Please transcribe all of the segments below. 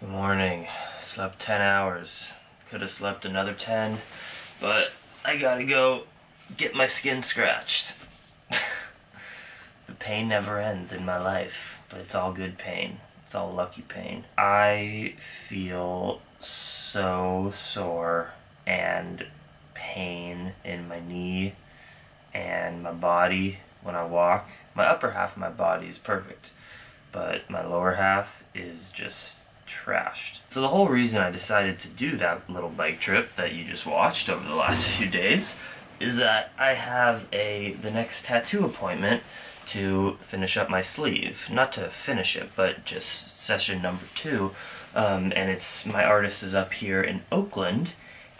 Good morning. Slept 10 hours. Could have slept another 10, but I gotta go get my skin scratched. The pain never ends in my life, but it's all good pain. It's all lucky pain. I feel so sore and pain in my knee and my body when I walk. My upper half of my body is perfect, but my lower half is just trashed. So the whole reason I decided to do that little bike trip that you just watched over the last few days is that I have the next tattoo appointment to finish up my sleeve. Not to finish it, but just session number 2. And my artist is up here in Oakland,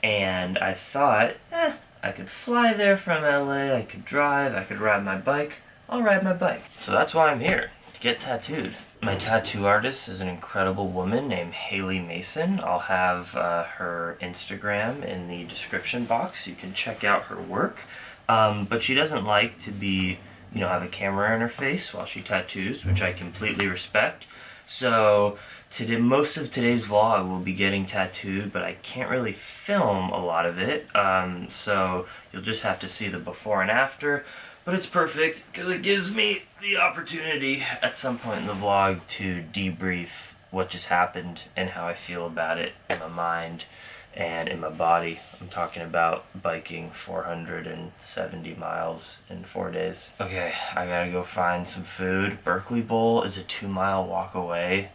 and I thought, I could fly there from LA, I could drive, I could ride my bike. I'll ride my bike. So that's why I'm here, to get tattooed. My tattoo artist is an incredible woman named Haley Mason. I'll have her Instagram in the description box. You can check out her work. But she doesn't like to be, have a camera in her face while she tattoos, which I completely respect. So most of today's vlog will be getting tattooed, but I can't really film a lot of it. So you'll just have to see the before and after. But it's perfect because it gives me the opportunity at some point in the vlog to debrief what just happened and how I feel about it in my mind and in my body. I'm talking about biking 470 miles in 4 days. Okay, I gotta go find some food. Berkeley Bowl is a 2-mile walk away,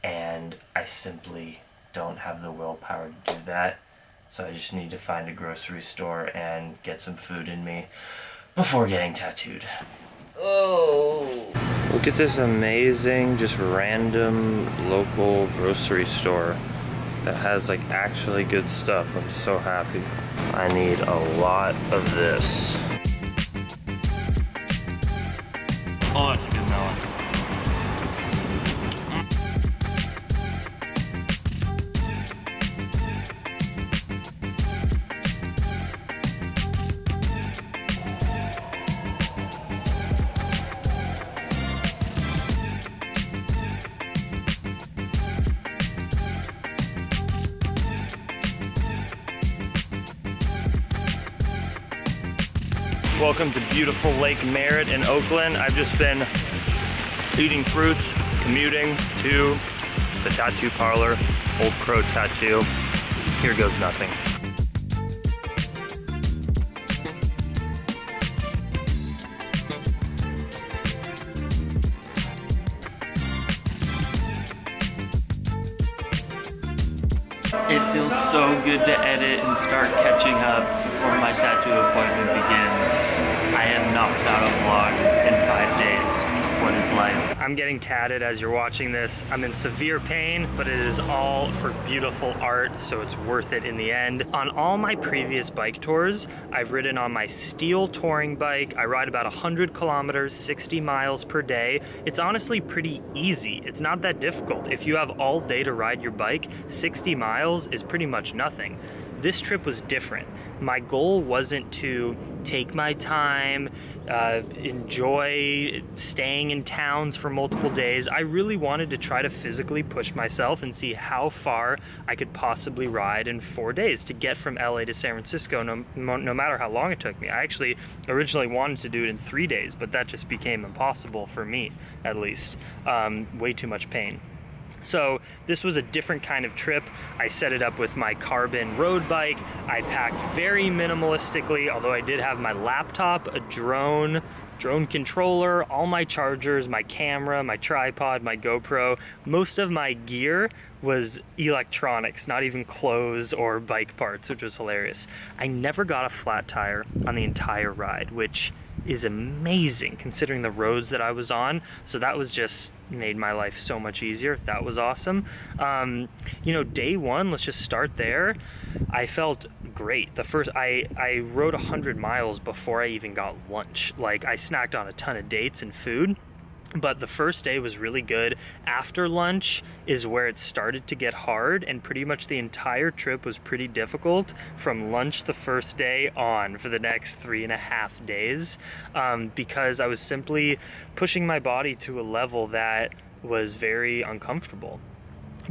and I simply don't have the willpower to do that. So I just need to find a grocery store and get some food in me before getting tattooed. Oh! Look at this amazing, just random local grocery store that has like actually good stuff. I'm so happy. I need a lot of this. Oh, that's a good melon. Welcome to beautiful Lake Merritt in Oakland. I've just been eating fruits, commuting to the tattoo parlor, Old Crow Tattoo. Here goes nothing. It feels so good to edit and start catching up before my tattoo appointment begins. I have not put out a vlog in 5 days. What is life? I'm getting tatted as you're watching this. I'm in severe pain, but it is all for beautiful art, so it's worth it in the end. On all my previous bike tours, I've ridden on my steel touring bike. I ride about 100 kilometers, 60 miles per day. It's honestly pretty easy. It's not that difficult. If you have all day to ride your bike, 60 miles is pretty much nothing. This trip was different. My goal wasn't to take my time, enjoy staying in towns for multiple days. I really wanted to try to physically push myself and see how far I could possibly ride in 4 days to get from LA to San Francisco, no matter how long it took me. I actually originally wanted to do it in 3 days, but that just became impossible for me, at least. Way too much pain. So this was a different kind of trip. I set it up with my carbon road bike. I packed very minimalistically, although I did have my laptop, a drone controller, all my chargers, my camera, my tripod, my GoPro. Most of my gear was electronics, not even clothes or bike parts, which was hilarious. I never got a flat tire on the entire ride, which is amazing considering the roads that I was on. So that was just made my life so much easier. That was awesome. Day one, let's just start there. I felt great. I rode 100 miles before I even got lunch. Like, I snacked on a ton of dates and food. But the first day was really good. After lunch is where it started to get hard, and pretty much the entire trip was pretty difficult from lunch the first day on for the next 3.5 days, because I was simply pushing my body to a level that was very uncomfortable.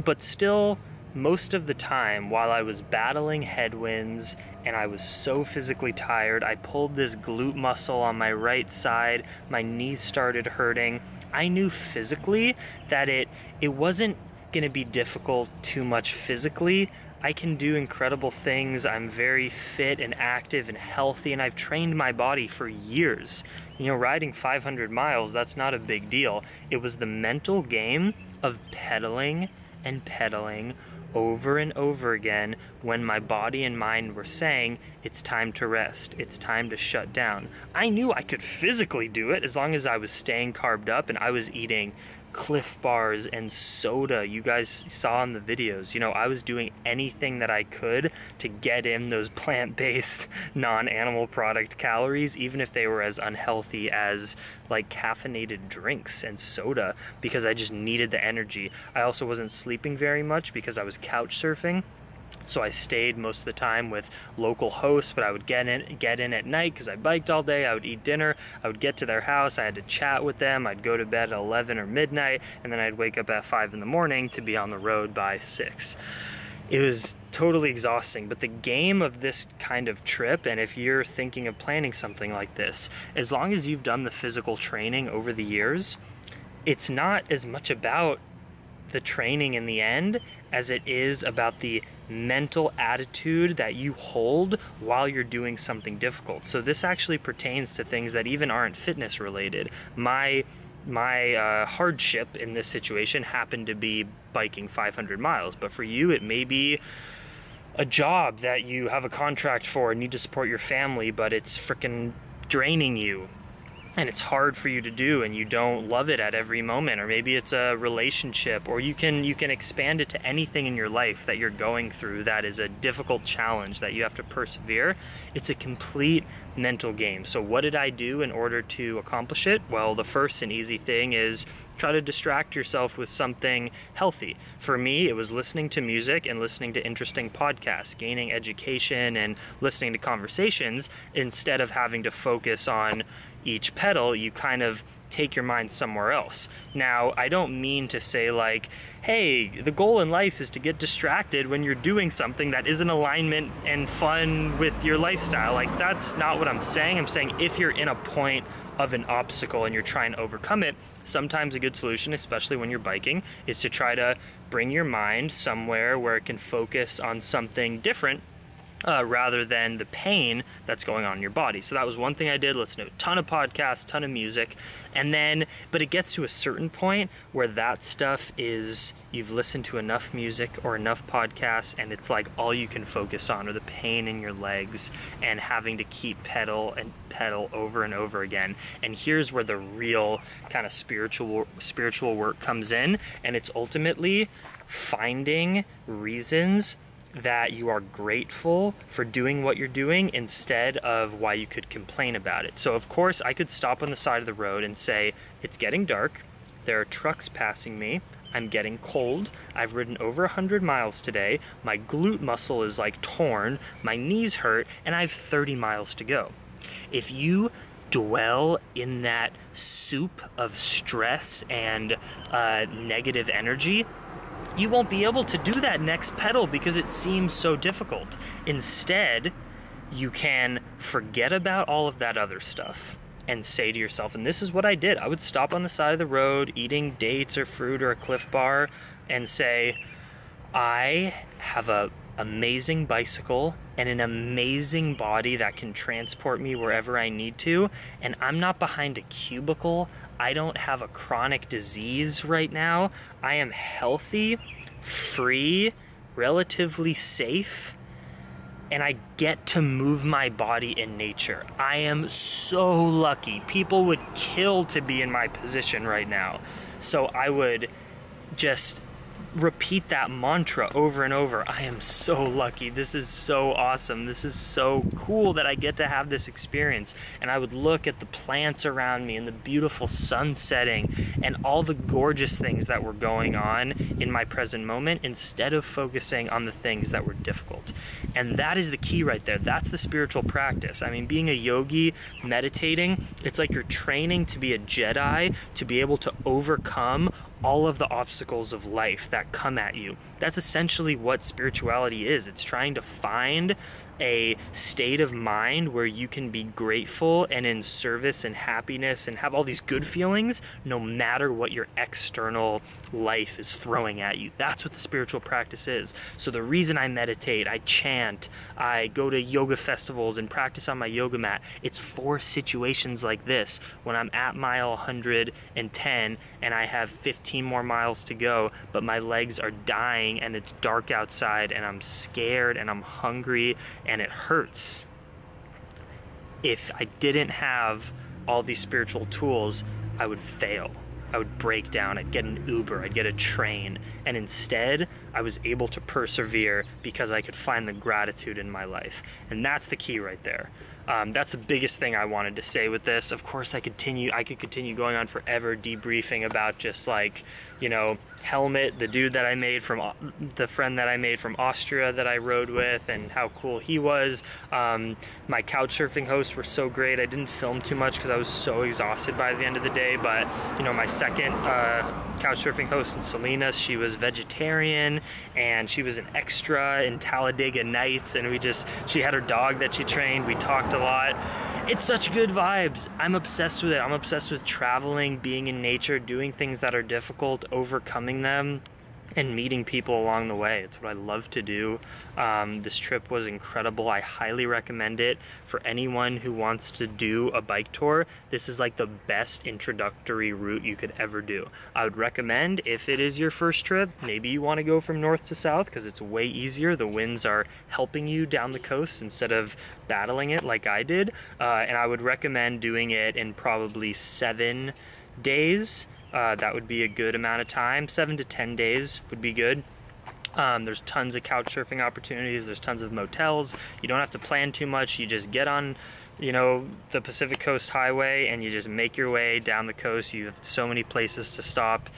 But still, most of the time, while I was battling headwinds and I was so physically tired, I pulled this glute muscle on my right side, my knees started hurting. I knew physically that it wasn't gonna be difficult too much physically. I can do incredible things. I'm very fit and active and healthy, and I've trained my body for years. You know, riding 500 miles, that's not a big deal. It was the mental game of pedaling and pedaling over and over again when my body and mind were saying, it's time to rest, it's time to shut down. I knew I could physically do it as long as I was staying carved up and I was eating Cliff Bars and soda you guys saw in the videos. You know, I was doing anything that I could to get in those plant-based non-animal product calories, even if they were as unhealthy as like caffeinated drinks and soda, because I just needed the energy. I also wasn't sleeping very much because I was couch surfing. So I stayed most of the time with local hosts, but I would get in at night because I biked all day. I would eat dinner. I would get to their house. I had to chat with them. I'd go to bed at 11 or midnight, and then I'd wake up at 5 in the morning to be on the road by 6. It was totally exhausting, but the game of this kind of trip, and if you're thinking of planning something like this, as long as you've done the physical training over the years, it's not as much about the training in the end as it is about the mental attitude that you hold while you're doing something difficult. So this actually pertains to things that even aren't fitness related. My hardship in this situation happened to be biking 500 miles, but for you it may be a job that you have a contract for and need to support your family, but it's freaking draining you and it's hard for you to do and you don't love it at every moment. Or maybe it's a relationship, or you can expand it to anything in your life that you're going through that is a difficult challenge that you have to persevere. It's a complete mental game. So what did I do in order to accomplish it? Well, the first and easy thing is try to distract yourself with something healthy. For me, it was listening to music and listening to interesting podcasts, gaining education and listening to conversations. Instead of having to focus on each pedal, you kind of take your mind somewhere else. Now, I don't mean to say like, hey, the goal in life is to get distracted when you're doing something that is in alignment and fun with your lifestyle. Like, that's not what I'm saying. I'm saying if you're in a point of an obstacle and you're trying to overcome it, sometimes a good solution, especially when you're biking, is to try to bring your mind somewhere where it can focus on something different rather than the pain that's going on in your body. So that was one thing I did, listen to a ton of podcasts, ton of music, and then, but it gets to a certain point where that stuff is, you've listened to enough music or enough podcasts and it's like all you can focus on are the pain in your legs and having to keep pedal and pedal over and over again. And here's where the real kind of spiritual work comes in, and it's ultimately finding reasons that you are grateful for doing what you're doing instead of why you could complain about it. So of course I could stop on the side of the road and say, it's getting dark, there are trucks passing me, I'm getting cold, I've ridden over 100 miles today, my glute muscle is like torn, my knees hurt, and I have 30 miles to go. If you dwell in that soup of stress and negative energy, you won't be able to do that next pedal because it seems so difficult. Instead, you can forget about all of that other stuff and say to yourself, and this is what I did, I would stop on the side of the road eating dates or fruit or a Cliff Bar and say, I have an amazing bicycle and an amazing body that can transport me wherever I need to, and I'm not behind a cubicle. I don't have a chronic disease right now. I am healthy, free, relatively safe, and I get to move my body in nature. I am so lucky. People would kill to be in my position right now. So I would just repeat that mantra over and over. I am so lucky. This is so awesome. This is so cool that I get to have this experience. And I would look at the plants around me and the beautiful sun setting and all the gorgeous things that were going on in my present moment instead of focusing on the things that were difficult. And that is the key right there. That's the spiritual practice. I mean, being a yogi, meditating, it's like you're training to be a Jedi, to be able to overcome all of the obstacles of life that come at you. That's essentially what spirituality is. It's trying to find a state of mind where you can be grateful and in service and happiness and have all these good feelings no matter what your external life is throwing at you. That's what the spiritual practice is. So the reason I meditate, I chant, I go to yoga festivals and practice on my yoga mat, it's for situations like this, when I'm at mile 110 and I have 15 more miles to go, but my legs are dying and it's dark outside and I'm scared and I'm hungry and it hurts. If I didn't have all these spiritual tools, I would fail. I would break down, I'd get an Uber, I'd get a train, and instead I was able to persevere because I could find the gratitude in my life. And that's the key right there. That's the biggest thing I wanted to say with this. Of course, I could continue going on forever debriefing about just like, you know, Helmet, the dude that I made from, the friend that I made from Austria that I rode with, and how cool he was. My couch surfing hosts were so great. I didn't film too much because I was so exhausted by the end of the day, but you know, my second couch surfing host in Salinas, she was vegetarian and she was an extra in Talladega Nights, and she had her dog that she trained. We talked a lot. It's such good vibes. I'm obsessed with it. I'm obsessed with traveling, being in nature, doing things that are difficult, overcoming them, and meeting people along the way. It's what I love to do. This trip was incredible. I highly recommend it for anyone who wants to do a bike tour. This is like the best introductory route you could ever do. I would recommend, if it is your first trip, maybe you want to go from north to south because it's way easier. The winds are helping you down the coast instead of battling it like I did. And I would recommend doing it in probably 7 days. That would be a good amount of time. 7 to 10 days would be good. There's tons of couch surfing opportunities. There's tons of motels. You don't have to plan too much. You just get on, you know, the Pacific Coast Highway and you just make your way down the coast. You have so many places to stop.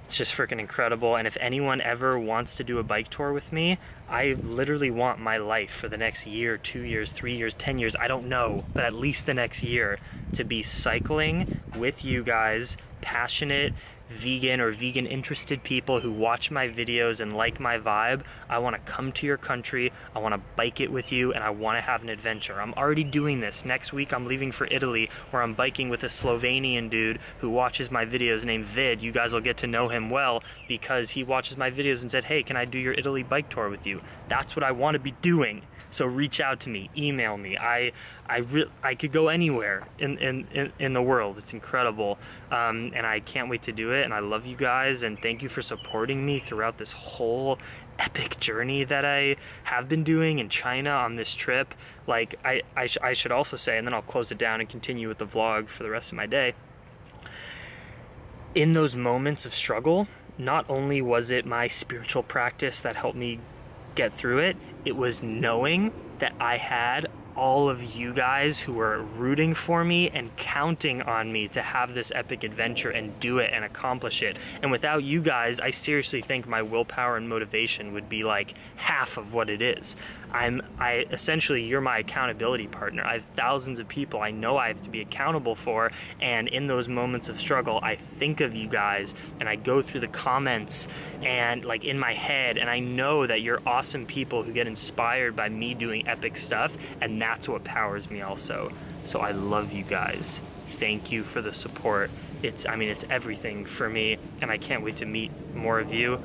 It's just freaking incredible. And if anyone ever wants to do a bike tour with me, I literally want my life for the next year, 2 years, 3 years, 10 years, I don't know, but at least the next year, to be cycling with you guys, passionate, vegan or vegan interested people who watch my videos and like my vibe. I want to come to your country, I want to bike it with you, and I want to have an adventure. I'm already doing this. Next week I'm leaving for Italy, where I'm biking with a Slovenian dude who watches my videos named Vid. You guys will get to know him well because he watches my videos and said, hey, can I do your Italy bike tour with you? That's what I want to be doing. So reach out to me, email me. I could go anywhere in the world. It's incredible, and I can't wait to do it. And I love you guys, and thank you for supporting me throughout this whole epic journey that I have been doing in China on this trip. Like I should also say, and then I'll close it down and continue with the vlog for the rest of my day. In those moments of struggle, not only was it my spiritual practice that helped me get through it, it was knowing that I had all of you guys who were rooting for me and counting on me to have this epic adventure and do it and accomplish it. And without you guys, I seriously think my willpower and motivation would be like half of what it is. Essentially, you're my accountability partner. I have thousands of people I know I have to be accountable for, and in those moments of struggle, I think of you guys and I go through the comments and like in my head, and I know that you're awesome people who get inspired by me doing epic stuff, and that's what powers me also. So I love you guys. Thank you for the support. It's everything for me, and I can't wait to meet more of you.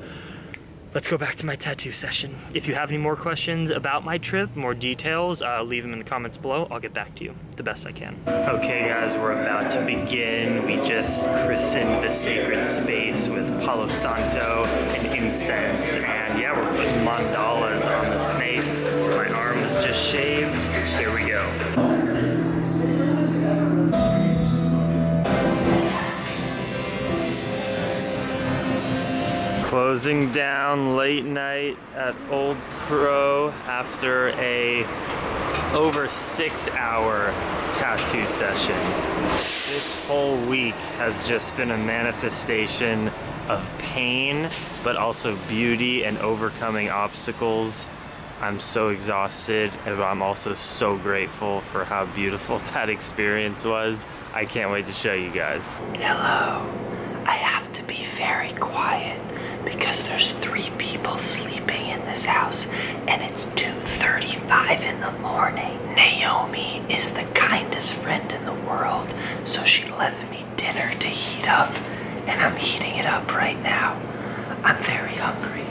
Let's go back to my tattoo session. If you have any more questions about my trip, more details, leave them in the comments below. I'll get back to you the best I can. Okay guys, we're about to begin. We just christened the sacred space with Palo Santo and incense. And yeah, we're putting mandalas on the snake. My arm was just shaved. Here we go. Closing down late night at Old Crow after a over 6-hour tattoo session. This whole week has just been a manifestation of pain, but also beauty and overcoming obstacles. I'm so exhausted, but I'm also so grateful for how beautiful that experience was. I can't wait to show you guys. Hello. I have to be very quiet because there's 3 people sleeping in this house and it's 2:35 in the morning. Naomi is the kindest friend in the world, so she left me dinner to heat up, and I'm heating it up right now. I'm very hungry.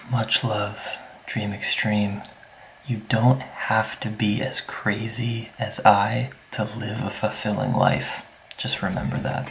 Much love, Dream Extreme. You don't have to be as crazy as I to live a fulfilling life. Just remember that.